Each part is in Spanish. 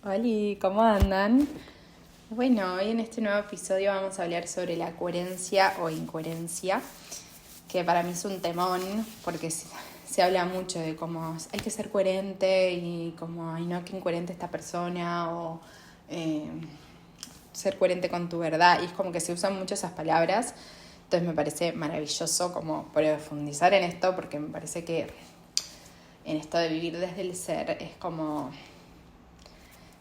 Hola, ¿cómo andan? Bueno, hoy en este nuevo episodio vamos a hablar sobre la coherencia o incoherencia, que para mí es un temón porque se habla mucho de cómo hay que ser coherente y como, ay no, qué incoherente esta persona o ser coherente con tu verdad, y es como que se usan mucho esas palabras. Entonces me parece maravilloso como profundizar en esto, porque me parece que en esto de vivir desde el ser es como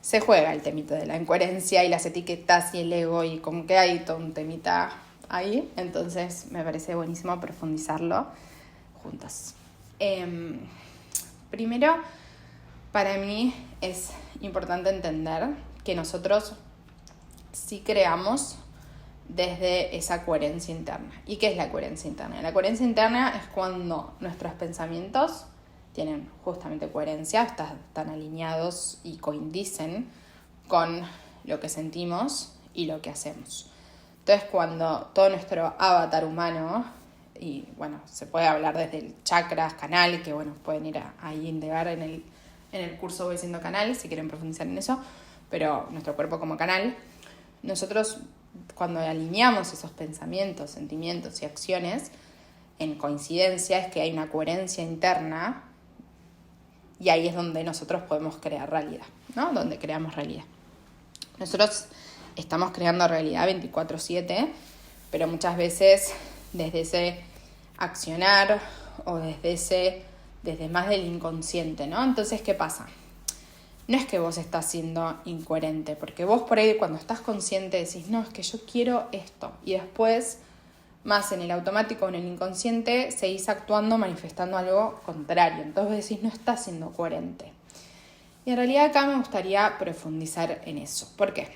se juega el temita de la incoherencia y las etiquetas y el ego, y como que hay todo un temita ahí. Entonces me parece buenísimo profundizarlo juntas. Primero, para mí es importante entender que nosotros sí creamos desde esa coherencia interna. ¿Y qué es la coherencia interna? La coherencia interna es cuando nuestros pensamientos tienen justamente coherencia, están alineados y coinciden con lo que sentimos y lo que hacemos. Entonces, cuando todo nuestro avatar humano, y bueno, se puede hablar desde el chakras, canal, que bueno, pueden ir ahí a indagar en el curso Voy Siendo Canal, si quieren profundizar en eso, pero nuestro cuerpo como canal, nosotros cuando alineamos esos pensamientos, sentimientos y acciones en coincidencia, es que hay una coherencia interna. Y ahí es donde nosotros podemos crear realidad, ¿no? Donde creamos realidad. Nosotros estamos creando realidad 24/7, pero muchas veces desde ese accionar o desde más del inconsciente, ¿no? Entonces, ¿qué pasa? No es que vos estás siendo incoherente, porque vos por ahí cuando estás consciente decís, no, es que yo quiero esto, y después más en el automático o en el inconsciente seguís actuando, manifestando algo contrario. Entonces vos decís, no estás siendo coherente. Y en realidad acá me gustaría profundizar en eso. ¿Por qué?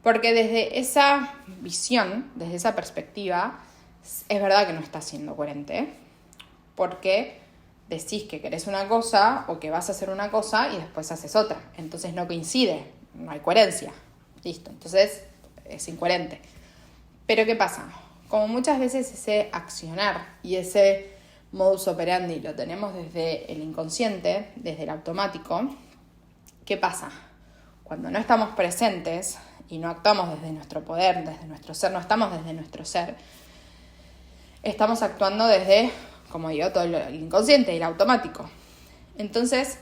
Porque desde esa visión, desde esa perspectiva, es verdad que no estás siendo coherente, porque decís que querés una cosa o que vas a hacer una cosa y después haces otra. Entonces no coincide, no hay coherencia. Listo, entonces es incoherente. Pero ¿qué pasa? Como muchas veces ese accionar y ese modus operandi lo tenemos desde el inconsciente, desde el automático, ¿qué pasa? Cuando no estamos presentes y no actuamos desde nuestro poder, desde nuestro ser, no estamos desde nuestro ser, estamos actuando desde, como digo, todo el inconsciente y el automático. Entonces,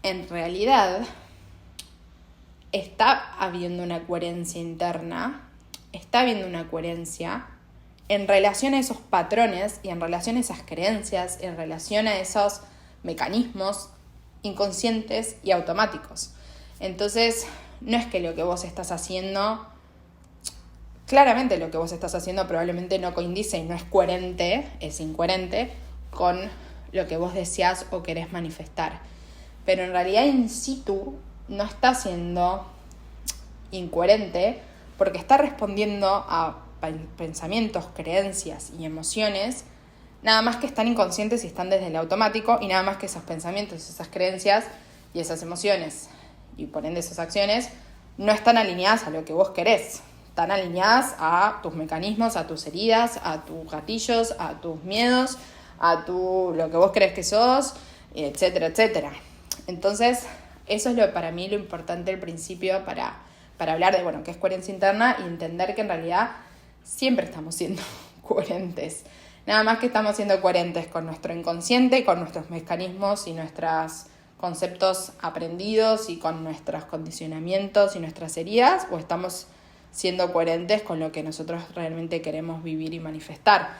en realidad, está habiendo una coherencia interna, está habiendo una coherencia en relación a esos patrones y en relación a esas creencias, en relación a esos mecanismos inconscientes y automáticos. Entonces, no es que lo que vos estás haciendo, claramente lo que vos estás haciendo probablemente no coincide y no es coherente, es incoherente con lo que vos deseás o querés manifestar. Pero en realidad in situ no está siendo incoherente porque está respondiendo a pensamientos, creencias y emociones, nada más que están inconscientes y están desde el automático, y nada más que esos pensamientos, esas creencias y esas emociones, y por ende esas acciones, no están alineadas a lo que vos querés. Están alineadas a tus mecanismos, a tus heridas, a tus gatillos, a tus miedos, a lo que vos crees que sos, etcétera, etcétera. Entonces, eso es para mí lo importante al principio para hablar de, bueno, qué es coherencia interna y entender que en realidad siempre estamos siendo coherentes. Nada más que estamos siendo coherentes con nuestro inconsciente, con nuestros mecanismos y nuestros conceptos aprendidos y con nuestros condicionamientos y nuestras heridas, o estamos siendo coherentes con lo que nosotros realmente queremos vivir y manifestar.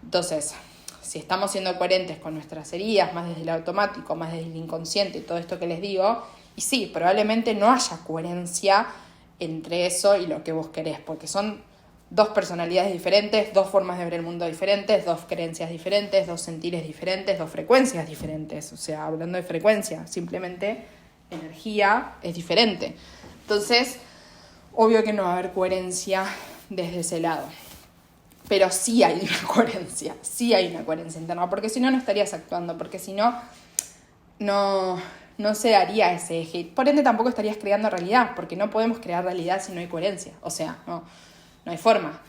Entonces, si estamos siendo coherentes con nuestras heridas, más desde el automático, más desde el inconsciente y todo esto que les digo, y sí, probablemente no haya coherencia entre eso y lo que vos querés, porque son dos personalidades diferentes, dos formas de ver el mundo diferentes, dos creencias diferentes, dos sentires diferentes, dos frecuencias diferentes. O sea, hablando de frecuencia, simplemente energía es diferente. Entonces, obvio que no va a haber coherencia desde ese lado. Pero sí hay una coherencia interna, porque si no, no estarías actuando, porque si no, no se daría ese eje. Por ende, tampoco estarías creando realidad, porque no podemos crear realidad si no hay coherencia. O sea, no hay forma.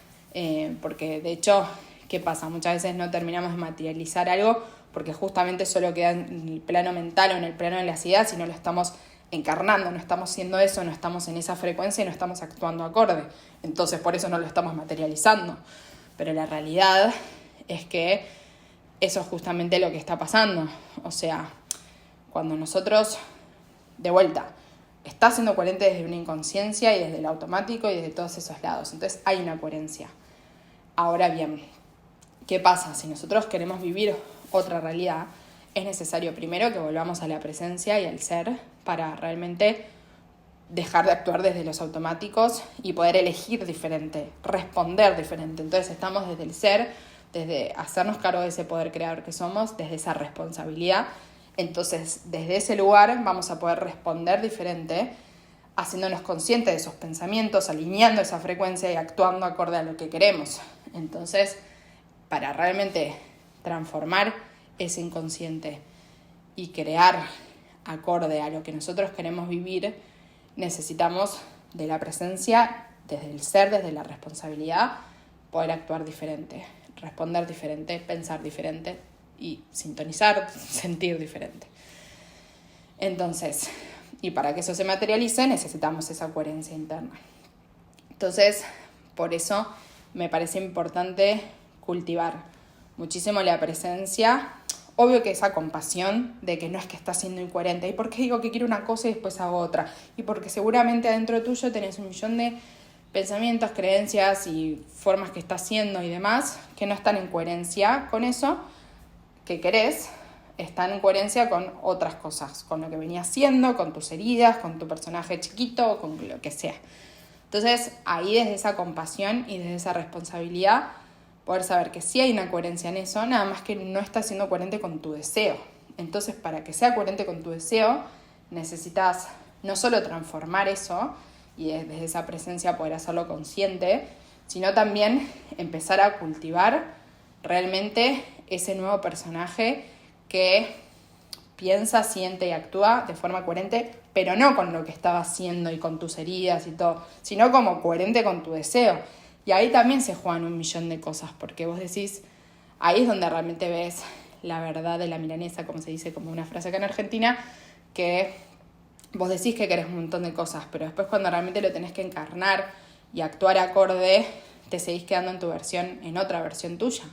Porque, de hecho, ¿qué pasa? Muchas veces no terminamos de materializar algo porque justamente solo queda en el plano mental o en el plano de las ideas y no lo estamos encarnando, no estamos siendo eso, no estamos en esa frecuencia y no estamos actuando acorde. Entonces por eso no lo estamos materializando. Pero la realidad es que eso es justamente lo que está pasando. O sea, cuando nosotros, de vuelta, está siendo coherente desde una inconsciencia y desde el automático y desde todos esos lados. Entonces hay una coherencia. Ahora bien, ¿qué pasa? Si nosotros queremos vivir otra realidad, es necesario primero que volvamos a la presencia y al ser para realmente dejar de actuar desde los automáticos y poder elegir diferente, responder diferente. Entonces estamos desde el ser, desde hacernos cargo de ese poder creador que somos, desde esa responsabilidad. Entonces, desde ese lugar vamos a poder responder diferente, haciéndonos conscientes de esos pensamientos, alineando esa frecuencia y actuando acorde a lo que queremos. Entonces, para realmente transformar ese inconsciente y crear acorde a lo que nosotros queremos vivir, necesitamos de la presencia, desde el ser, desde la responsabilidad, poder actuar diferente, responder diferente, pensar diferente y sintonizar, sentir diferente. Entonces, y para que eso se materialice necesitamos esa coherencia interna. Entonces, por eso me parece importante cultivar muchísimo la presencia. Obvio que esa compasión de que no es que estás siendo incoherente. ¿Y por qué digo que quiero una cosa y después hago otra? Y porque seguramente adentro tuyo tenés 1.000.000 de pensamientos, creencias y formas que estás haciendo y demás que no están en coherencia con eso que querés, están en coherencia con otras cosas, con lo que venías haciendo, con tus heridas, con tu personaje chiquito, con lo que sea. Entonces, ahí desde esa compasión y desde esa responsabilidad, poder saber que sí hay una coherencia en eso, nada más que no está siendo coherente con tu deseo. Entonces, para que sea coherente con tu deseo, necesitas no solo transformar eso y desde esa presencia poder hacerlo consciente, sino también empezar a cultivar realmente ese nuevo personaje que piensa, siente y actúa de forma coherente, pero no con lo que estaba haciendo y con tus heridas y todo, sino como coherente con tu deseo. Y ahí también se juegan 1.000.000 de cosas, porque vos decís, ahí es donde realmente ves la verdad de la milanesa, como se dice, como una frase acá en Argentina, que vos decís que querés un montón de cosas, pero después cuando realmente lo tenés que encarnar y actuar acorde, te seguís quedando en tu versión, en otra versión tuya,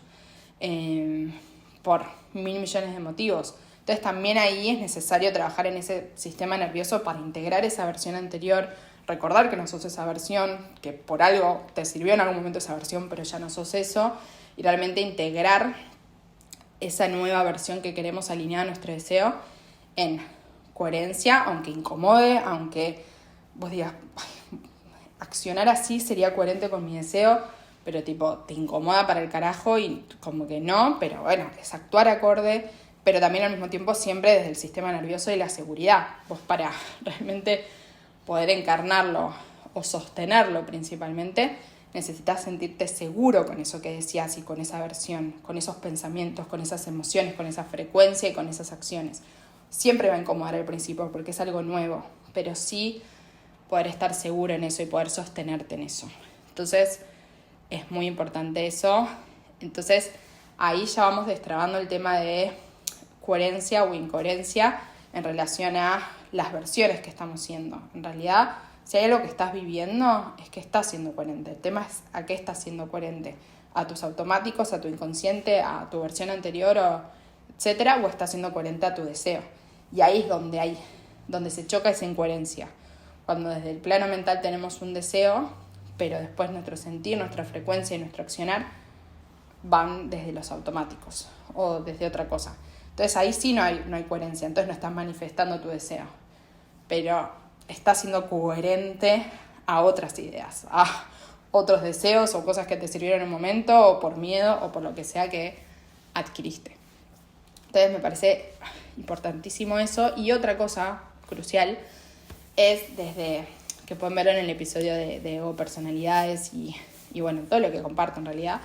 por 1.000.000.000 de motivos. Entonces también ahí es necesario trabajar en ese sistema nervioso para integrar esa versión anterior, recordar que no sos esa versión, que por algo te sirvió en algún momento esa versión, pero ya no sos eso, y realmente integrar esa nueva versión que queremos alinear a nuestro deseo en coherencia, aunque incomode, aunque vos digas, accionar así sería coherente con mi deseo, pero tipo, te incomoda para el carajo y como que no, pero bueno, es actuar acorde, pero también al mismo tiempo siempre desde el sistema nervioso y la seguridad. Vos para realmente poder encarnarlo o sostenerlo principalmente, necesitas sentirte seguro con eso que decías y con esa versión, con esos pensamientos, con esas emociones, con esa frecuencia y con esas acciones. Siempre va a incomodar al principio porque es algo nuevo, pero sí poder estar seguro en eso y poder sostenerte en eso. Entonces, es muy importante eso. Entonces, ahí ya vamos destrabando el tema de coherencia o incoherencia en relación a las versiones que estamos siendo. En realidad, si hay algo que estás viviendo, es que estás siendo coherente. El tema es a qué estás siendo coherente. A tus automáticos, a tu inconsciente, a tu versión anterior, etcétera, o estás siendo coherente a tu deseo. Y ahí es donde se choca esa incoherencia. Cuando desde el plano mental tenemos un deseo, pero después nuestro sentir, nuestra frecuencia y nuestro accionar van desde los automáticos o desde otra cosa. Entonces ahí sí no hay coherencia, entonces no estás manifestando tu deseo, pero estás siendo coherente a otras ideas, a otros deseos o cosas que te sirvieron en un momento o por miedo o por lo que sea que adquiriste. Entonces me parece importantísimo eso. Y otra cosa crucial es desde que pueden ver en el episodio de Ego Personalidades y bueno, todo lo que comparto en realidad.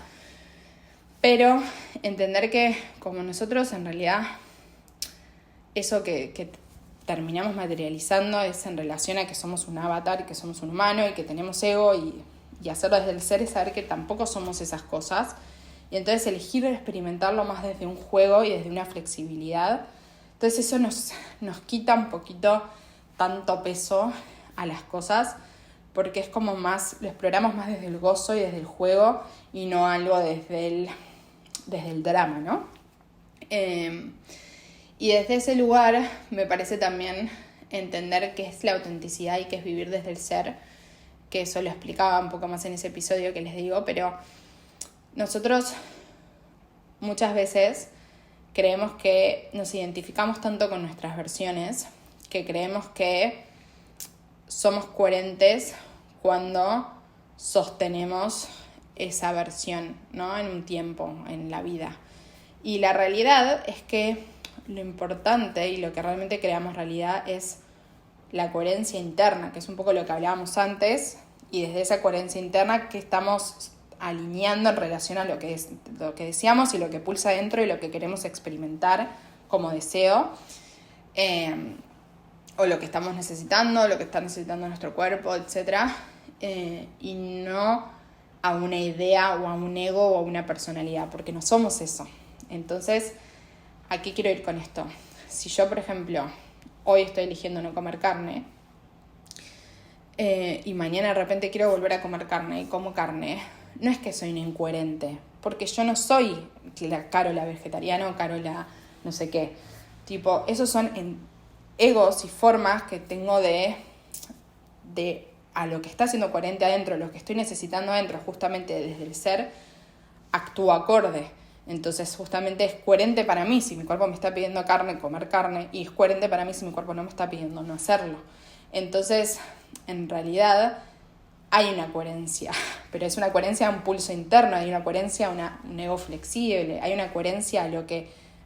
Pero entender que como nosotros en realidad eso que terminamos materializando es en relación a que somos un avatar, que somos un humano y que tenemos ego y hacerlo desde el ser es saber que tampoco somos esas cosas. Y entonces elegir experimentarlo más desde un juego y desde una flexibilidad. Entonces eso nos quita un poquito tanto peso a las cosas, porque es como más, lo exploramos más desde el gozo y desde el juego y no algo desde el drama, ¿no? Y desde ese lugar me parece también entender qué es la autenticidad y qué es vivir desde el ser, que eso lo explicaba un poco más en ese episodio que les digo, pero nosotros muchas veces creemos que nos identificamos tanto con nuestras versiones que creemos que somos coherentes cuando sostenemos esa versión, ¿no? En un tiempo, en la vida. Y la realidad es que lo importante y lo que realmente creamos realidad es la coherencia interna, que es un poco lo que hablábamos antes, y desde esa coherencia interna que estamos alineando en relación a lo que deseamos y lo que pulsa dentro y lo que queremos experimentar como deseo, o lo que estamos necesitando, lo que está necesitando nuestro cuerpo, etc. Y no a una idea o a un ego o a una personalidad, porque no somos eso. Entonces, ¿a qué quiero ir con esto? Si yo, por ejemplo, hoy estoy eligiendo no comer carne, y mañana de repente quiero volver a comer carne y como carne, no es que soy una incoherente, porque yo no soy la Carola vegetariana o Carola no sé qué. Tipo, esos son egos y formas que tengo de a lo que está siendo coherente adentro, lo que estoy necesitando adentro, justamente desde el ser, actúo acorde. Entonces, justamente es coherente para mí si mi cuerpo me está pidiendo carne, comer carne, y es coherente para mí si mi cuerpo no me está pidiendo no hacerlo. Entonces, en realidad, hay una coherencia, pero es una coherencia a un pulso interno, hay una coherencia a un ego flexible, hay una coherencia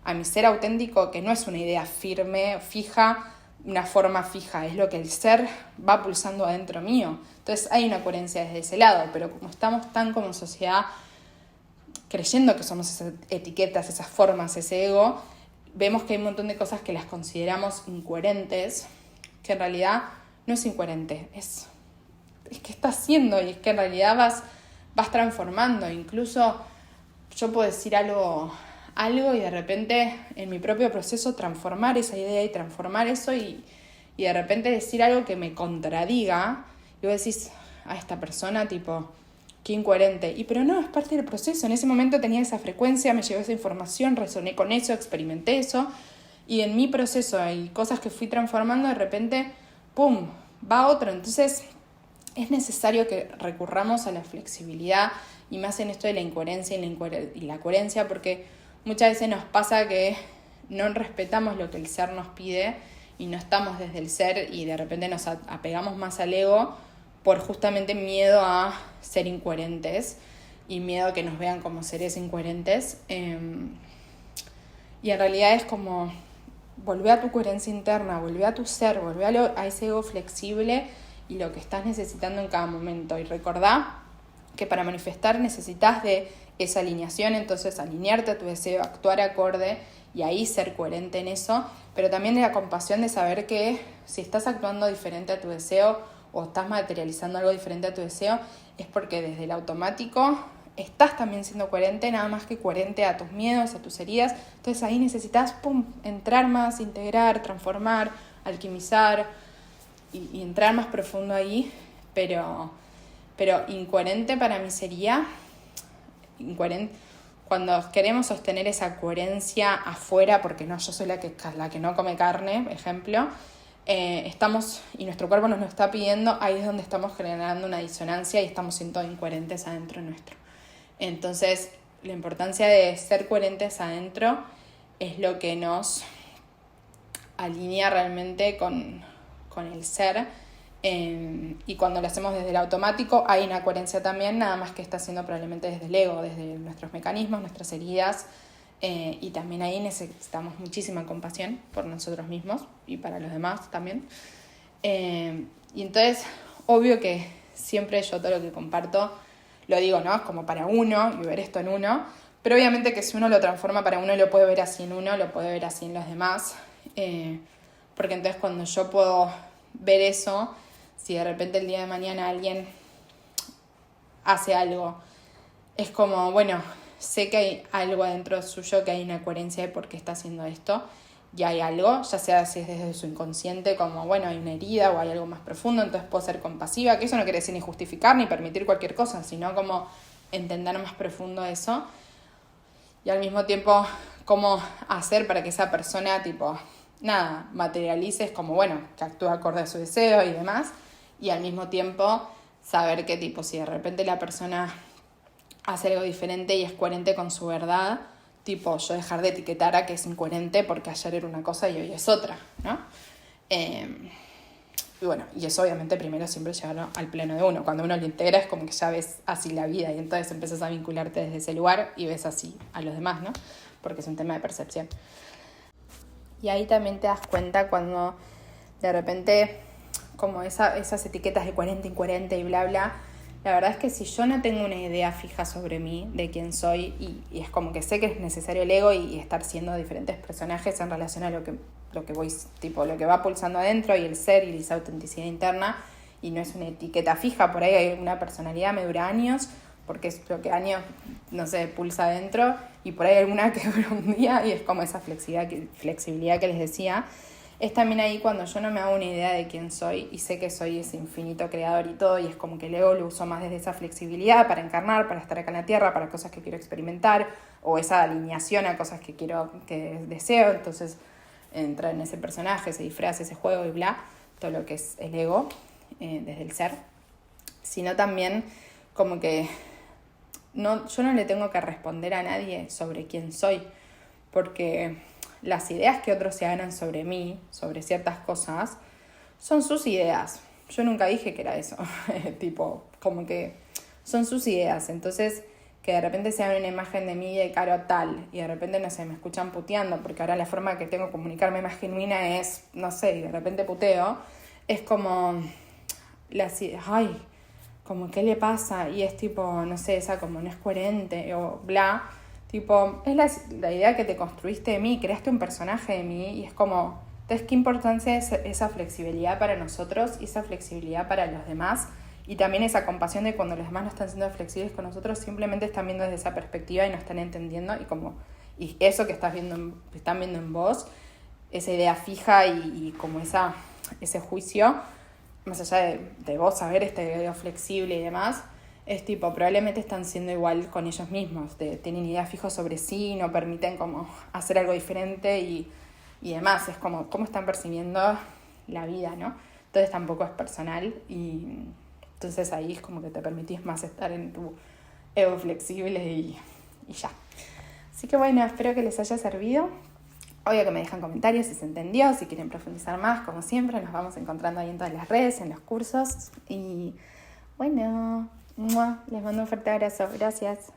a mi ser auténtico, que no es una idea firme, fija, una forma fija, es lo que el ser va pulsando adentro mío. Entonces hay una coherencia desde ese lado, pero como estamos tan como sociedad creyendo que somos esas etiquetas, esas formas, ese ego, vemos que hay un montón de cosas que las consideramos incoherentes, que en realidad no es incoherente, es que estás haciendo, y es que en realidad vas transformando. Incluso yo puedo decir algo y de repente en mi propio proceso transformar esa idea y transformar eso y de repente decir algo que me contradiga, y vos decís a esta persona tipo, qué incoherente, pero no, es parte del proceso. En ese momento tenía esa frecuencia, me llegó esa información, resoné con eso, experimenté eso, y en mi proceso hay cosas que fui transformando, de repente, ¡pum!, va otro. Entonces es necesario que recurramos a la flexibilidad, y más en esto de la incoherencia y la coherencia, porque muchas veces nos pasa que no respetamos lo que el ser nos pide y no estamos desde el ser, y de repente nos apegamos más al ego por justamente miedo a ser incoherentes y miedo a que nos vean como seres incoherentes. Y en realidad es como volver a tu coherencia interna, volver a tu ser, volver a ese ego flexible y lo que estás necesitando en cada momento. Y recordá que para manifestar necesitas de esa alineación, entonces alinearte a tu deseo, actuar acorde y ahí ser coherente en eso, pero también de la compasión de saber que si estás actuando diferente a tu deseo o estás materializando algo diferente a tu deseo, es porque desde el automático estás también siendo coherente, nada más que coherente a tus miedos, a tus heridas. Entonces ahí necesitas entrar más, integrar, transformar, alquimizar y entrar más profundo ahí, pero incoherente para mí sería incoherente cuando queremos sostener esa coherencia afuera, porque no, yo soy la que no come carne, ejemplo, estamos, y nuestro cuerpo nos lo está pidiendo, ahí es donde estamos generando una disonancia y estamos siendo incoherentes adentro nuestro. Entonces, la importancia de ser coherentes adentro es lo que nos alinea realmente con el ser, y cuando lo hacemos desde el automático hay una coherencia también, nada más que está haciendo probablemente desde el ego, desde nuestros mecanismos, nuestras heridas, y también ahí necesitamos muchísima compasión por nosotros mismos y para los demás también. Y entonces, obvio que siempre yo todo lo que comparto lo digo, ¿no? Es como para uno y ver esto en uno, pero obviamente que si uno lo transforma para uno, lo puede ver así en uno, lo puede ver así en los demás, porque entonces cuando yo puedo ver eso, si de repente el día de mañana alguien hace algo, es como, bueno, sé que hay algo adentro suyo, que hay una coherencia de por qué está haciendo esto, y hay algo, ya sea si es desde su inconsciente, como bueno, hay una herida o hay algo más profundo, entonces puedo ser compasiva, que eso no quiere decir ni justificar ni permitir cualquier cosa, sino como entender más profundo eso. Y al mismo tiempo, cómo hacer para que esa persona, tipo, nada, materialice, es como, bueno, que actúe acorde a su deseo y demás. Y al mismo tiempo, saber que, tipo, si de repente la persona hace algo diferente y es coherente con su verdad, tipo, yo dejar de etiquetar a que es incoherente porque ayer era una cosa y hoy es otra, ¿no? Y bueno, y eso obviamente primero siempre llevarlo al pleno de uno. Cuando uno lo integra es como que ya ves así la vida y entonces empiezas a vincularte desde ese lugar y ves así a los demás, ¿no? Porque es un tema de percepción. Y ahí también te das cuenta cuando de repente como esas etiquetas de coherente, incoherente y bla, bla, la verdad es que si yo no tengo una idea fija sobre mí, de quién soy, y es como que sé que es necesario el ego y estar siendo diferentes personajes en relación a lo que voy, tipo, lo que va pulsando adentro y el ser y esa autenticidad interna, y no es una etiqueta fija, por ahí hay una personalidad me dura años, porque es lo que años, no sé, pulsa adentro, y por ahí hay alguna que dura un día, y es como esa flexibilidad que les decía. Es también ahí cuando yo no me hago una idea de quién soy y sé que soy ese infinito creador y todo, y es como que el ego lo uso más desde esa flexibilidad para encarnar, para estar acá en la tierra, para cosas que quiero experimentar, o esa alineación a cosas que deseo, entonces entra en ese personaje, ese disfraz, ese juego y bla, todo lo que es el ego desde el ser, sino también como que yo no le tengo que responder a nadie sobre quién soy, porque las ideas que otros se hagan sobre mí, sobre ciertas cosas, son sus ideas. Yo nunca dije que era eso. Tipo, como que son sus ideas. Entonces, que de repente se haga una imagen de mí de Caro tal, y de repente, no sé, me escuchan puteando, porque ahora la forma que tengo de comunicarme más genuina es, no sé, y de repente puteo, es como, ay, como, ¿qué le pasa? Y es tipo, no sé, esa como no es coherente, o bla. Tipo, es la idea que te construiste de mí, creaste un personaje de mí y es como, entonces qué importancia es esa flexibilidad para nosotros y esa flexibilidad para los demás y también esa compasión de cuando los demás no están siendo flexibles con nosotros, simplemente están viendo desde esa perspectiva y no están entendiendo y eso que están viendo en vos, esa idea fija y como ese juicio, más allá de vos saber este idea flexible y demás, es tipo, probablemente están siendo igual con ellos mismos, tienen ideas fijas sobre sí, no permiten como hacer algo diferente y demás, es como cómo están percibiendo la vida, ¿no? Entonces tampoco es personal y entonces ahí es como que te permitís más estar en tu ego flexible y ya. Así que bueno, espero que les haya servido. Obvio que me dejan comentarios si se entendió, si quieren profundizar más, como siempre, nos vamos encontrando ahí en todas las redes, en los cursos y bueno, les mando un fuerte abrazo. Gracias.